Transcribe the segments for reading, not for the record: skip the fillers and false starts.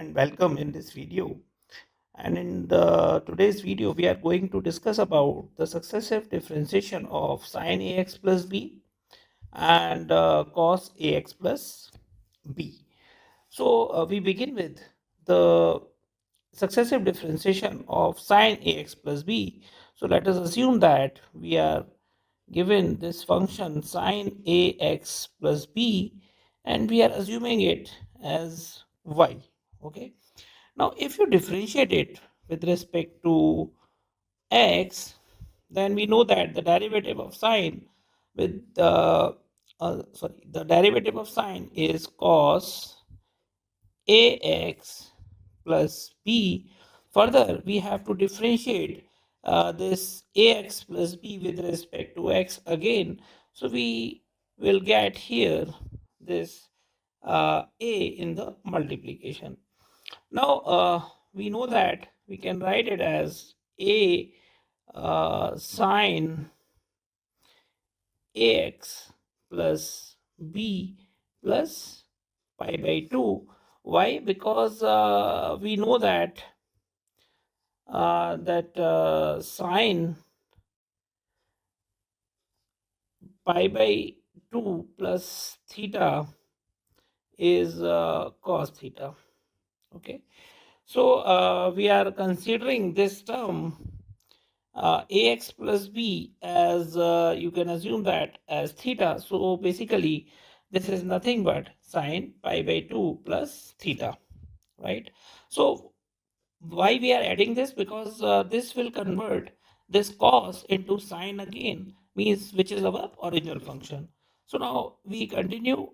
and welcome in this video. And in today's video, we are going to discuss about the successive differentiation of sin ax plus b and cos ax plus b. So we begin with the successive differentiation of sin ax plus b. So let us assume that we are given this function sin ax plus b and we are assuming it as y. Okay. Now, if you differentiate it with respect to x, then we know that the derivative of sine with the derivative of sine is cos ax plus b. Further, we have to differentiate this ax plus b with respect to x again. So we will get here this a in the multiplication. Now, we know that we can write it as a sine ax plus b plus pi by 2. Why? Because we know that sine pi by 2 plus theta is cos theta. Okay. So we are considering this term ax plus b as you can assume that as theta. So basically this is nothing but sine pi by 2 plus theta, right? So why we are adding this? Because this will convert this cos into sine again, means which is our original function. So now we continue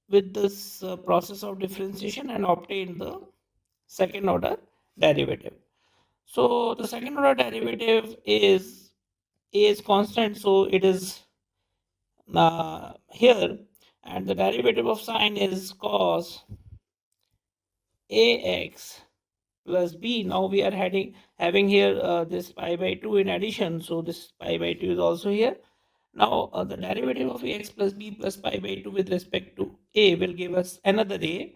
with this process of differentiation and obtain the second order derivative. So the second order derivative is a is constant, so it is here, and the derivative of sine is cos ax plus b. Now we are having here this pi by 2 in addition, so this pi by 2 is also here. Now the derivative of ax plus b plus pi by 2 with respect to a will give us another a.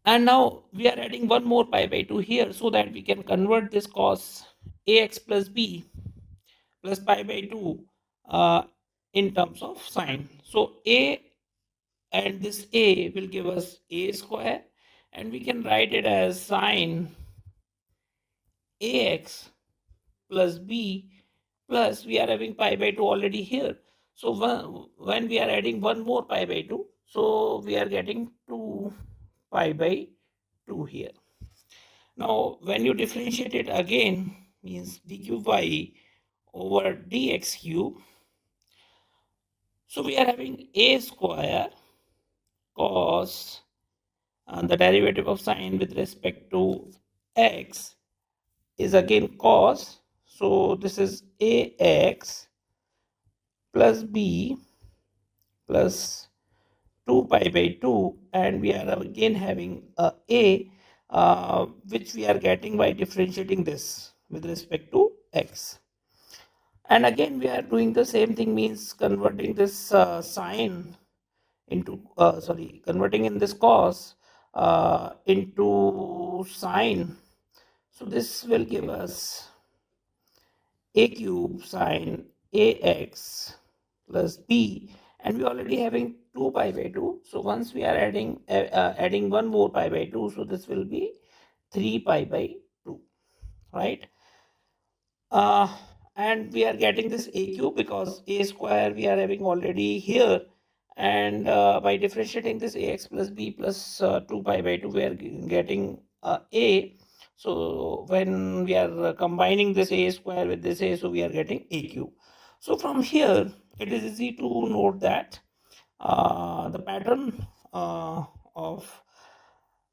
And now we are adding one more pi by 2 here so that we can convert this cos ax plus b plus pi by 2 uh, in terms of sine. So a and this a will give us a square, and we can write it as sine ax plus b plus we are having pi by 2 already here. So when we are adding one more pi by 2, so we are getting 2 pi by 2 here. Now when you differentiate it again, means d cube y over dx cube. So we are having a square cos the derivative of sine with respect to x is again cos. So this is ax plus b plus 2 pi by 2, and we are again having a which we are getting by differentiating this with respect to x. And again we are doing the same thing, means converting this sine into converting in this cos into sine. So this will give us a cube sine ax plus b, and we already having 2 pi by 2. So once we are adding one more pi by 2, so this will be 3 pi by 2, right? uh, and we are getting this a cube because a square we are having already here, and by differentiating this ax plus b plus 2 pi by 2, we are getting a. So when we are combining this a square with this a, so we are getting a cube. So from here it is easy to note that the pattern of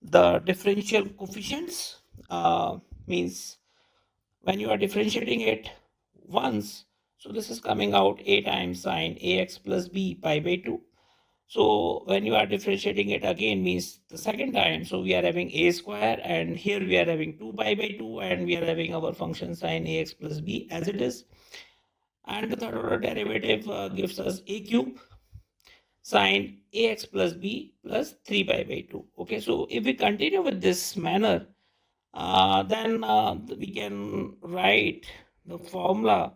the differential coefficients means when you are differentiating it once, so this is coming out a times sine ax plus b pi by 2. So when you are differentiating it again, means the second time, so we are having a square, and here we are having 2 pi by 2, and we are having our function sine ax plus b as it is. And the third order derivative gives us a cube. sine ax plus b plus 3 pi by 2. Okay, so if we continue with this manner, then we can write the formula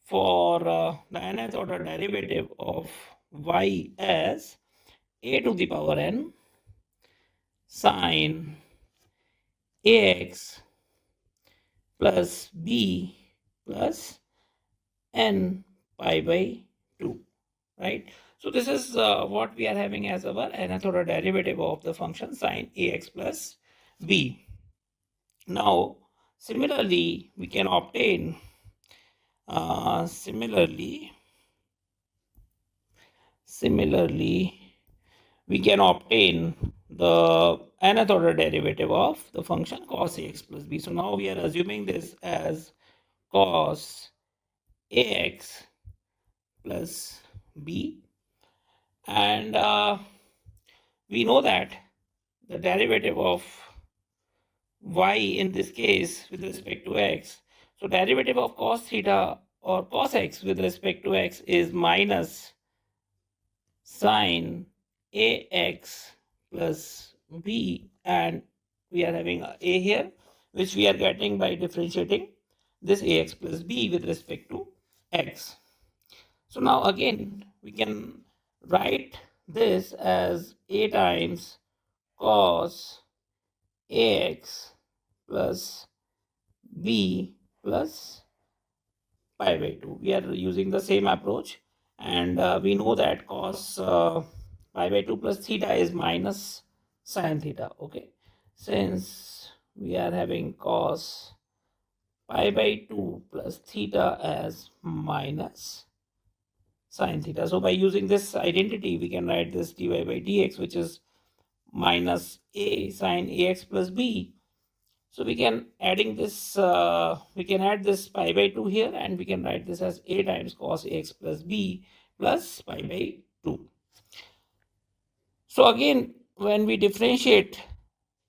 for the nth order derivative of y as a to the power n sine ax plus b plus n pi by 2, right? So this is what we are having as our nth order derivative of the function sine ax plus b. Now, similarly, we can obtain similarly we can obtain the nth order derivative of the function cos ax plus b. So now we are assuming this as cos ax plus b, and we know that the derivative of y in this case with respect to x, so derivative of cos theta or cos x with respect to x is minus sine ax plus b, and we are having a here which we are getting by differentiating this ax plus b with respect to x. So now again we can write this as a times cos ax plus b plus pi by 2. We are using the same approach, and we know that cos pi by 2 plus theta is minus sine theta. Okay, since we are having cos pi by 2 plus theta as minus sine theta. So by using this identity, we can write this dy by dx, which is minus a sine ax plus b. So we can adding this, we can add this pi by 2 here, and we can write this as a times cos ax plus b plus pi by 2. So again, when we differentiate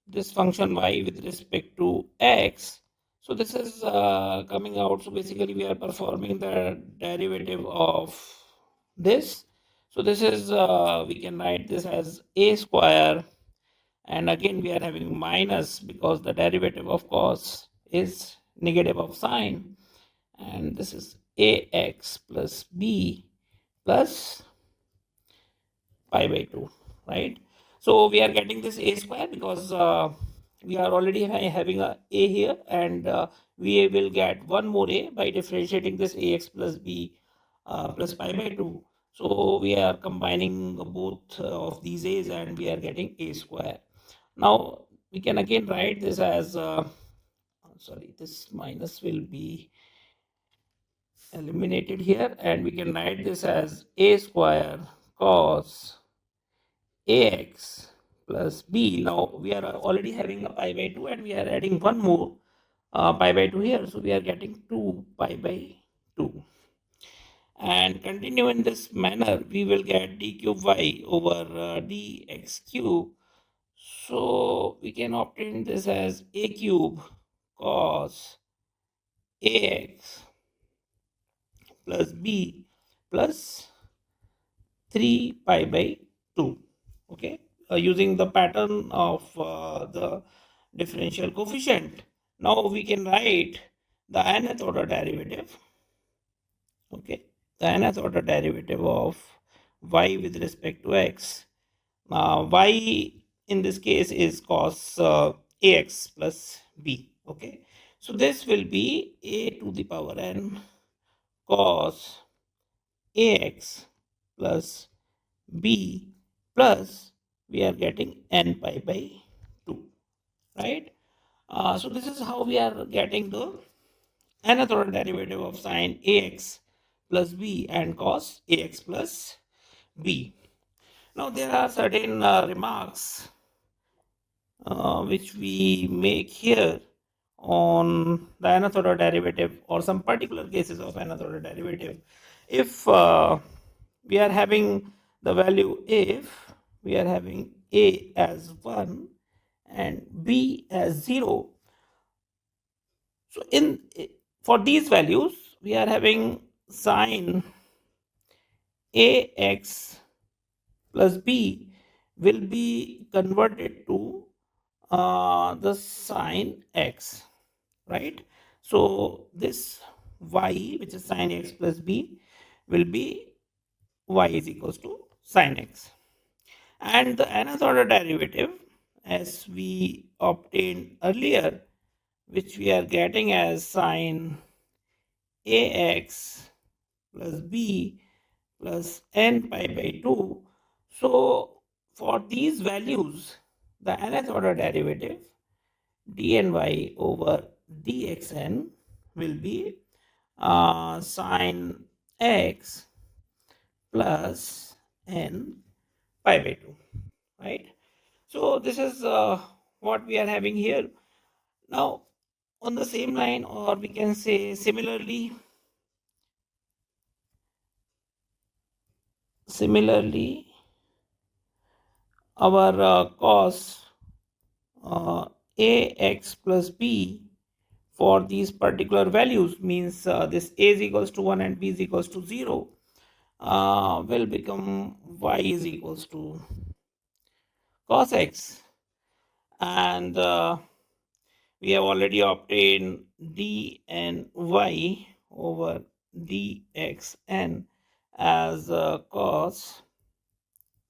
this function y with respect to x, so this is coming out. So basically we are performing the derivative of this. So this is, we can write this as a square, and again we are having minus because the derivative of cos is negative of sine, and this is ax plus b plus pi by 2, right? So we are getting this a square because we are already having a here, and we will get one more a by differentiating this ax plus b plus pi by 2. So we are combining both of these a's, and we are getting a square. Now we can again write this as sorry, this minus will be eliminated here, and we can write this as a square cos ax plus b. Now we are already having a pi by 2, and we are adding one more pi by 2 here, so we are getting 2 pi by 2. And continue in this manner, we will get d cube y over dx cube. So we can obtain this as a cube cos ax plus b plus 3 pi by 2. Okay, using the pattern of the differential coefficient, now we can write the nth order derivative. Okay, the nth order derivative of y with respect to x. Y in this case is cos ax plus b. Okay, so this will be a to the power n cos ax plus b plus we are getting n pi by 2, right? So this is how we are getting the nth order derivative of sine ax plus b and cos ax plus b. Now there are certain remarks which we make here on the nth order derivative or some particular cases of nth order derivative. If we are having the value, if we are having a as 1 and b as 0, so in for these values we are having sine ax plus b will be converted to the sine x, right? So this y, which is sine x plus b, will be y is equals to sine x. And the nth order derivative, as we obtained earlier, which we are getting as sine ax plus b plus n pi by 2. So for these values, the nth order derivative dny over dxn will be sine x plus n pi by 2, right? So this is what we are having here. Now, on the same line, or we can say similarly, our cos ax plus b for these particular values means this a is equals to 1 and b is equals to 0 will become y is equals to cos x, and we have already obtained dny over dxn as cos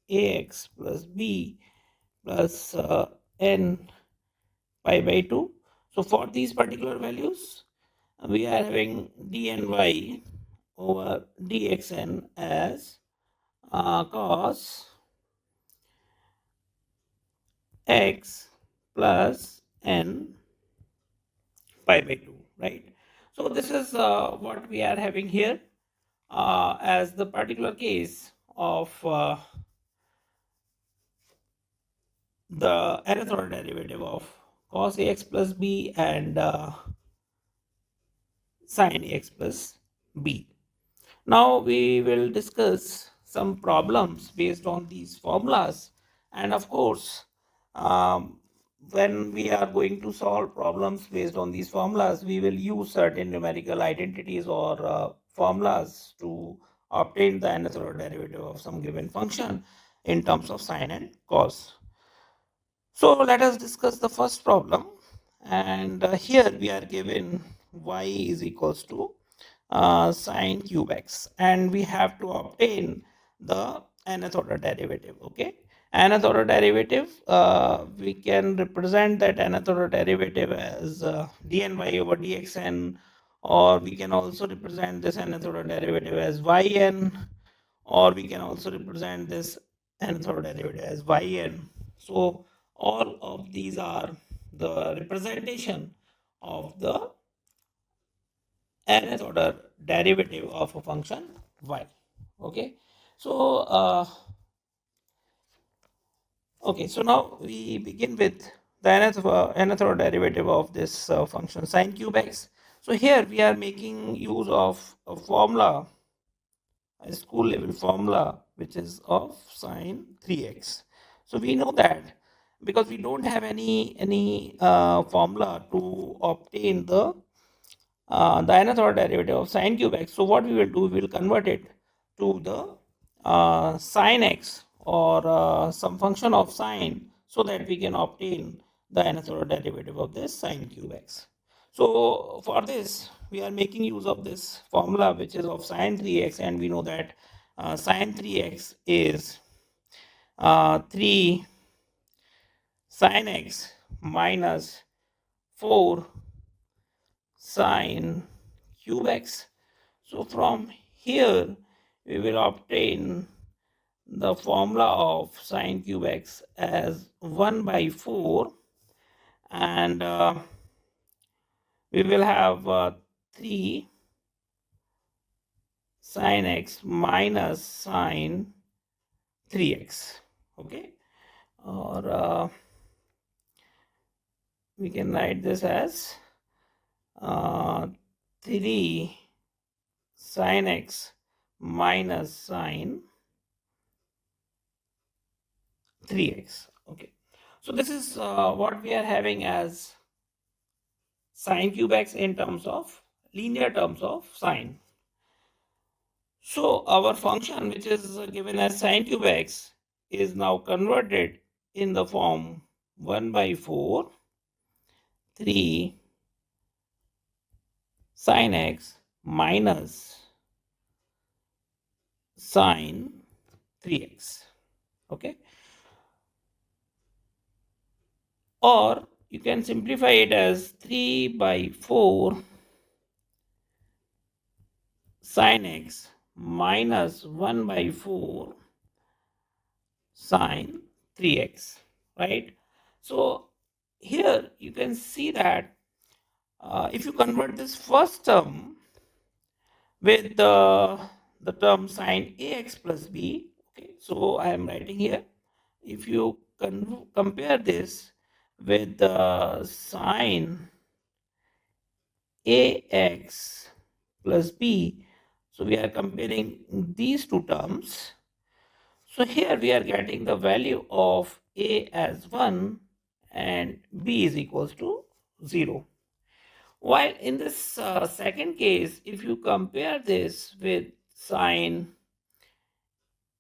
ax plus b plus n pi by 2. So for these particular values, we are having dny over dxn as cos x plus n pi by 2, right? So this is what we are having here as the particular case of the nth order derivative of cos ax plus b and sin ax plus b. Now we will discuss some problems based on these formulas, and of course, when we are going to solve problems based on these formulas, we will use certain numerical identities or formulas to obtain the nth order derivative of some given function in terms of sine and cos. So let us discuss the first problem, and here we are given y is equals to sine cube x, and we have to obtain the nth order derivative. Okay, nth order derivative, we can represent that nth order derivative as dny over dxn, or we can also represent this nth order derivative as yn, or we can also represent this nth order derivative as yn. So all of these are the representation of the nth order derivative of a function y. Okay, so so now we begin with the nth order derivative of this function sine cube x. So here we are making use of a formula, a school level formula, which is of sine 3x. So we know that because we don't have any formula to obtain the nth order derivative of sine cube x. So what we will do, we will convert it to the sine x, or some function of sine, so that we can obtain the nth order derivative of this sine cube x. So for this, we are making use of this formula, which is of sine 3x, and we know that sine 3x is 3 sine x minus 4 sine cube x. So from here, we will obtain the formula of sine cube x as 1 by 4, and we will have 3 sine x minus sine 3x. Okay, or we can write this as 3 sine x minus sine 3x. Okay, so this is what we are having as sine cube x in terms of linear terms of sine. So our function, which is given as sine cube x, is now converted in the form 1 by 4, 3 sin x minus sine 3x. Okay, or you can simplify it as 3 by 4 sin x minus 1 by 4 sine 3x, right? So here you can see that if you convert this first term with the term sine ax plus b, okay, so I am writing here, if you compare this with the sine ax plus b, so we are comparing these two terms. So here we are getting the value of a as 1 and b is equals to 0. While in this second case, if you compare this with sine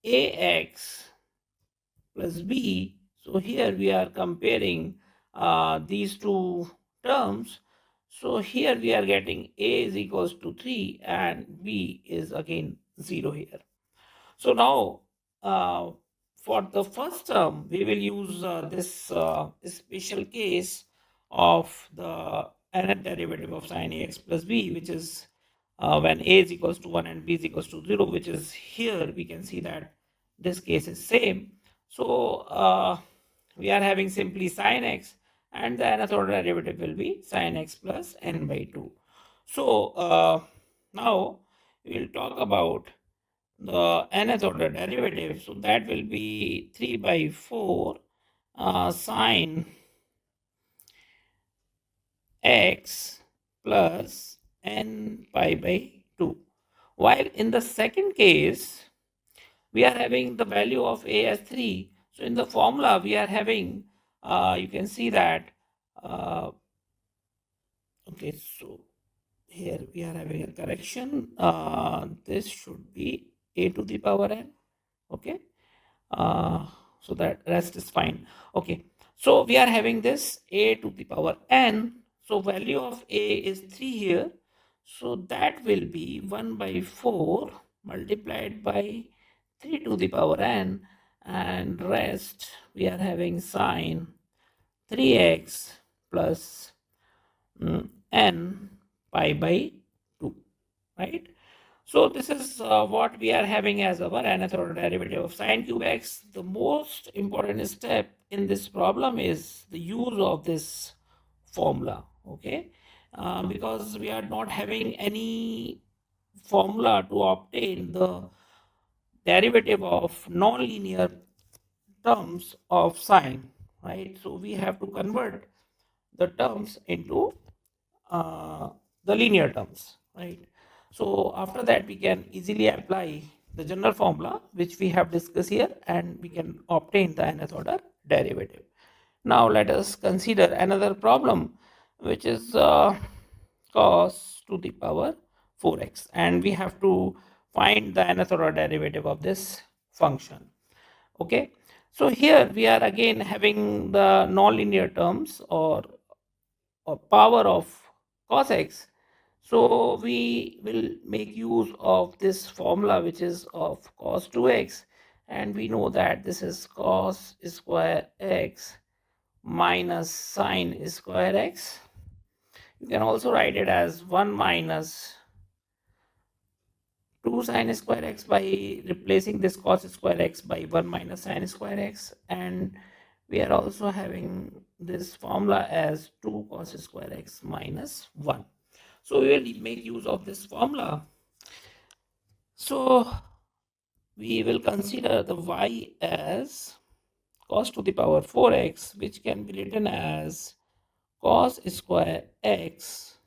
ax plus b, so here we are comparing these two terms. So here we are getting a is equals to 3 and b is again 0 here. So now for the first term, we will use this special case of the nth derivative of sine ax plus b, which is when a is equals to 1 and b is equals to 0, which is here. We can see that this case is same. So we are having simply sine x, and the nth order derivative will be sine x plus n by 2. So now we will talk about the nth order derivative. So that will be 3 by 4 sine x plus n pi by 2. While in the second case, we are having the value of a as 3. So in the formula, we are having, you can see that, okay, so here we are having a correction. This should be a to the power n. Okay. So that rest is fine. Okay, so we are having this a to the power n. So value of a is 3 here. So that will be 1 by 4 multiplied by 3 to the power n, and rest we are having sine 3x plus n pi by 2, right? So this is what we are having as our nth order derivative of sine cube x. The most important step in this problem is the use of this formula, okay? Because we are not having any formula to obtain the derivative of non-linear terms of sine, right? So we have to convert the terms into the linear terms, right? So after that, we can easily apply the general formula which we have discussed here, and we can obtain the nth order derivative. Now let us consider another problem, which is cos to the power 4x, and we have to find the nth order derivative of this function. Okay, so here we are again having the nonlinear terms or power of cos x. So we will make use of this formula, which is of cos 2x, and we know that this is cos square x minus sine square x. You can also write it as 1 minus 2 sine square x by replacing this cos square x by 1 minus sine square x, and we are also having this formula as 2 cos square x minus 1. So we will make use of this formula. So we will consider the y as cos to the power 4x, which can be written as cos square x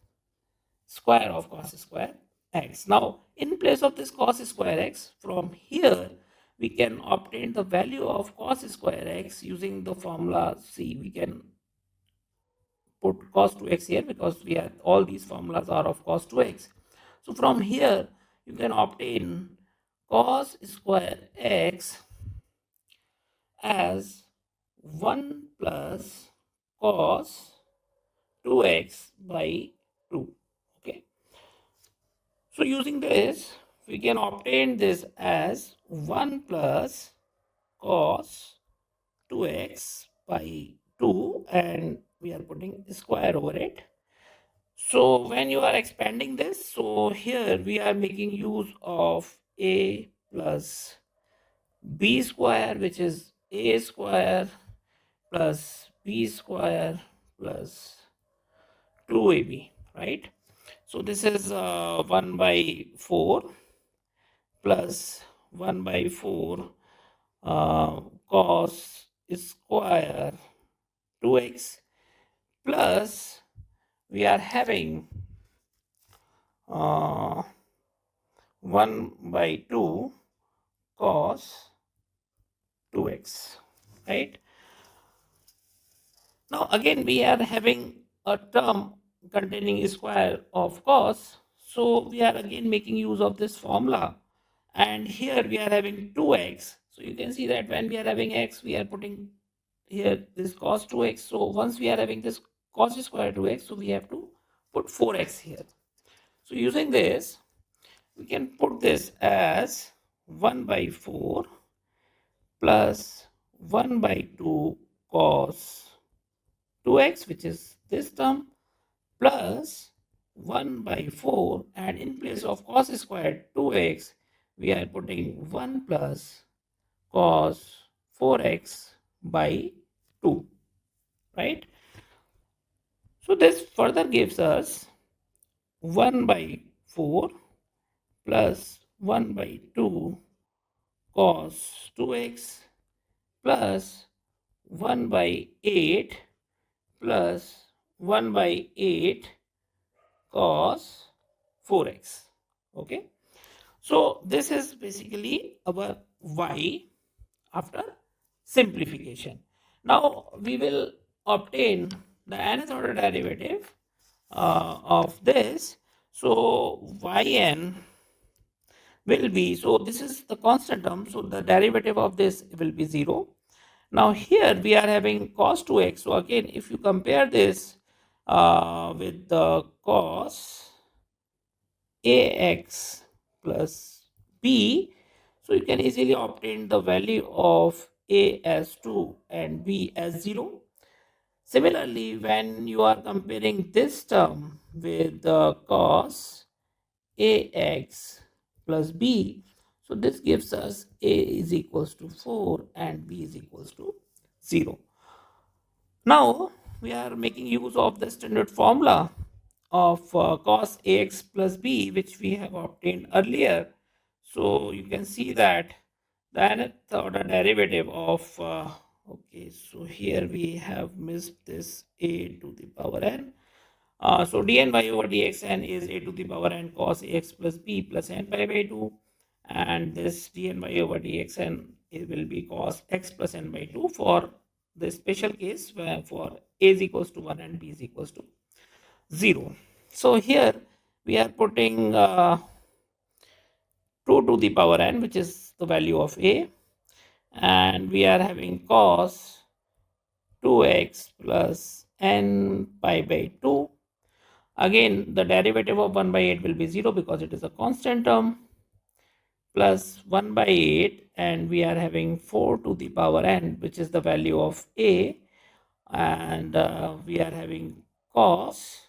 square of cos square x. Now, in place of this cos square x, from here we can obtain the value of cos square x using the formula C. We can put cos 2x here because we have all these formulas are of cos 2x. So from here you can obtain cos square x as 1 plus cos 2x by 2. Okay. So using this, we can obtain this as 1 plus cos 2x by 2, and we are putting square over it. So when you are expanding this, so here we are making use of a plus b square, which is a square plus b square plus 2ab, right? So this is 1 by 4 plus 1 by 4 cos square 2x plus we are having 1 by 2 cos 2x, right? Now again we are having a term containing square of cos, so we are again making use of this formula, and here we are having 2x. So you can see that when we are having x, we are putting here this cos 2x. So once we are having this cos square 2x, so we have to put 4x here. So using this, we can put this as 1 by 4 plus 1 by 2 cos 2x, which is this term, plus 1 by 4, and in place of cos squared 2x, we are putting 1 plus cos 4x by 2, right? So this further gives us 1 by 4 plus 1 by 2 cos 2x plus 1 by 8 plus 1 by 8 cos 4x. Okay. So this is basically our y after simplification. Now we will obtain the nth order derivative of this. So yn will be, so this is the constant term, so the derivative of this will be 0. Now here we are having cos 2x. So again, if you compare this with the cos ax plus b, so you can easily obtain the value of a as 2 and b as 0. Similarly, when you are comparing this term with the cos ax plus b, so this gives us a is equals to 4 and b is equals to 0. Now we are making use of the standard formula of cos ax plus b, which we have obtained earlier. So you can see that the nth order derivative of okay, so here we have missed this a to the power n. So dn by over dxn is a to the power n cos ax plus b plus n pi by 2, and this dn by over dxn it will be cos x plus n by 2 for the special case where for a is equals to 1 and b is equals to 0. So here we are putting 2 to the power n, which is the value of a, and we are having cos 2x plus n pi by 2. Again, the derivative of 1 by 8 will be 0 because it is a constant term, plus 1 by 8, and we are having 4 to the power n, which is the value of a, and we are having cos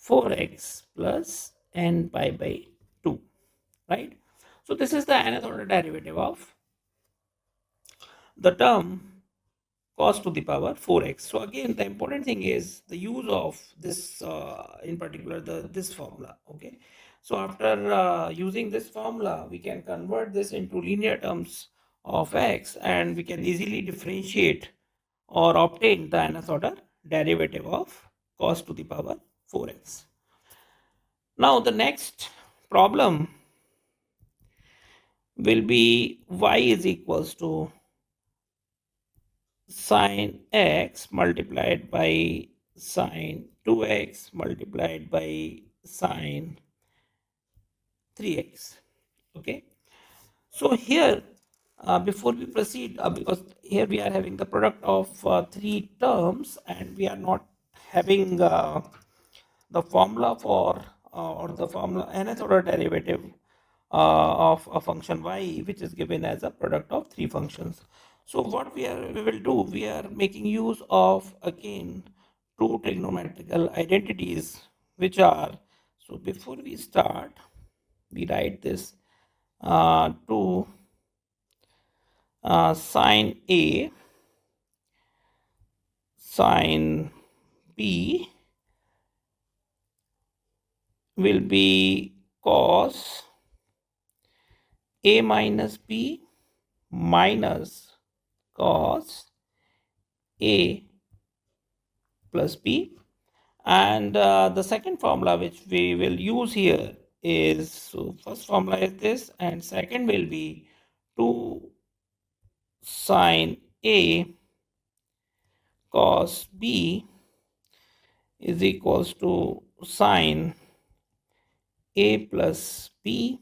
4x plus n pi by 2, right? So this is the nth order derivative of the term cos to the power 4x. So again, the important thing is the use of this, in particular, this formula. Okay. So after using this formula, we can convert this into linear terms of x, and we can easily differentiate or obtain the nth order derivative of cos to the power 4x. Now the next problem will be y is equals to sine x multiplied by sine 2x multiplied by sine 3x. Okay. So here before we proceed, because here we are having the product of three terms and we are not having the formula for or the formula nth order derivative of a function y, which is given as a product of three functions. So what we will do, we are making use of again two trigonometrical identities, which are, so before we start, we write this 2 sine A sine B will be cos A minus B minus cos A plus B. And the second formula which we will use here is, so first formula is this, and second will be 2 sine A cos B is equals to sine A plus B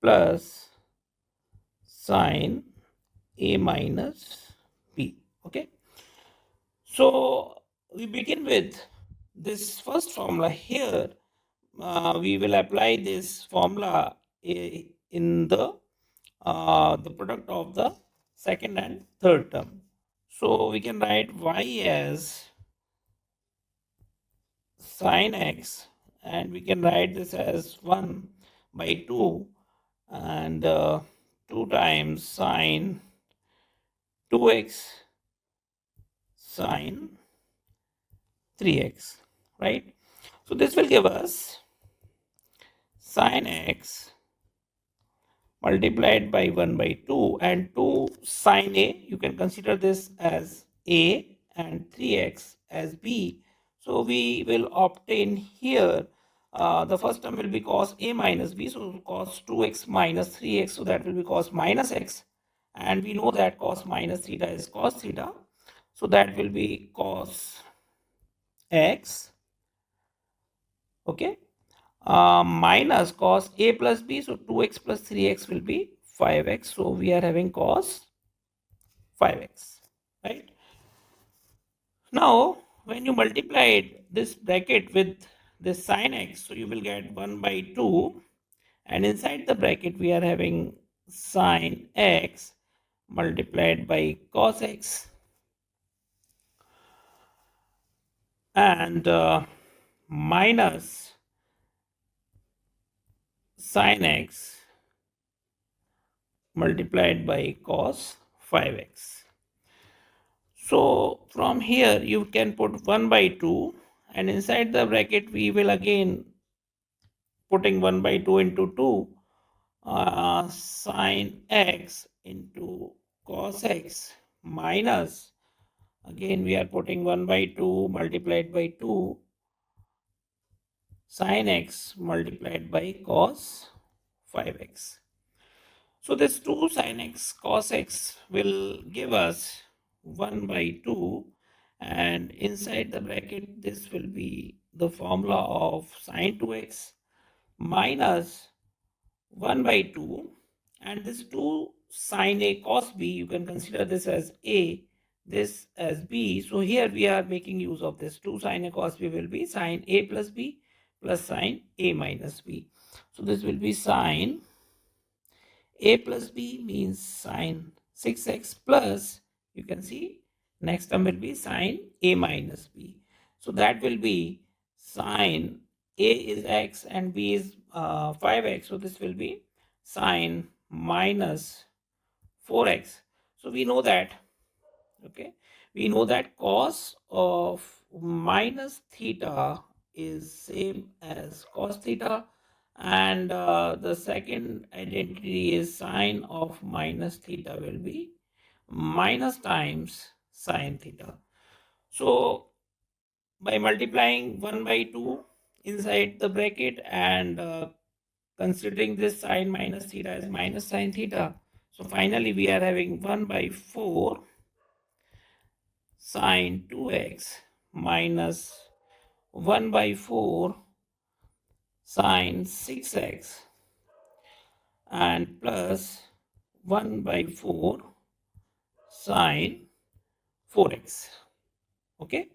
plus sine A minus B. Okay. So we begin with this first formula here. We will apply this formula in the product of the second and third term. So we can write y as sine x, and we can write this as 1 by 2, and 2 times sine 2x sine 3x, right? So this will give us sine x multiplied by 1 by 2, and 2 sine A, you can consider this as A, and 3x as B. So we will obtain here, the first term will be cos A minus B, so cos 2x minus 3x, so that will be cos minus x, and we know that cos minus theta is cos theta, so that will be cos x, okay, minus cos A plus B, so 2x plus 3x will be 5x, so we are having cos 5x, right? Now when you multiplied this bracket with this sin x, so you will get 1 by 2, and inside the bracket we are having sin x multiplied by cos x, and minus sin x multiplied by cos 5x. So from here you can put 1 by 2, and inside the bracket we will again putting 1 by 2 into 2, sine x into cos x, minus, again we are putting 1 by 2 multiplied by 2 sine x multiplied by cos 5x. So this 2 sin x cos x will give us 1 by 2, and inside the bracket this will be the formula of sin 2x minus 1 by 2, and this 2 sin A cos B, you can consider this as A, this as B. So here we are making use of this 2 sin A cos B will be sin A plus B plus sin A minus B. So this will be sin A plus B means sin 6x plus, you can see, next term will be sin A minus B. So that will be sin A is x and B is 5x. So this will be sin minus 4x. So we know that, okay, we know that cos of minus theta is same as cos theta, and the second identity is sine of minus theta will be minus times sine theta. So by multiplying 1 by 2 inside the bracket, and considering this sine minus theta as minus sine theta, so finally we are having 1 by 4 sine 2x minus 1 by 4 sine 6x, and plus 1 by 4 sine 4x. Okay.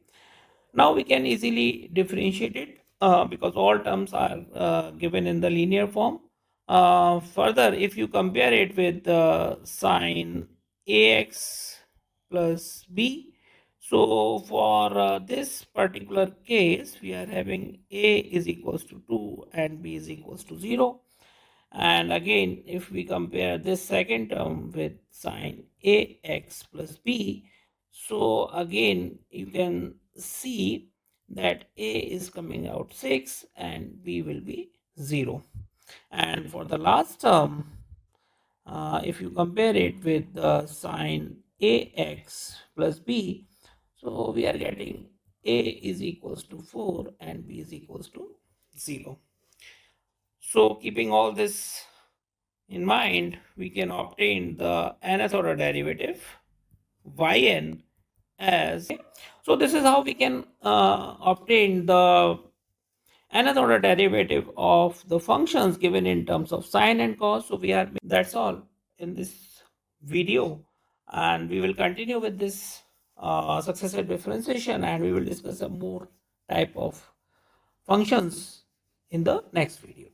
Now we can easily differentiate it because all terms are given in the linear form. Further, if you compare it with sine ax plus b, so for this particular case, we are having a is equals to 2 and b is equals to 0. And again, if we compare this second term with sine ax plus b, so again you can see that a is coming out 6 and b will be 0. And for the last term, if you compare it with sine ax plus b, so we are getting a is equals to 4 and b is equals to 0. So keeping all this in mind, we can obtain the nth order derivative yn as. So this is how we can obtain the nth order derivative of the functions given in terms of sine and cos. So that's all in this video, and we will continue with this successive differentiation, and we will discuss some more type of functions in the next video.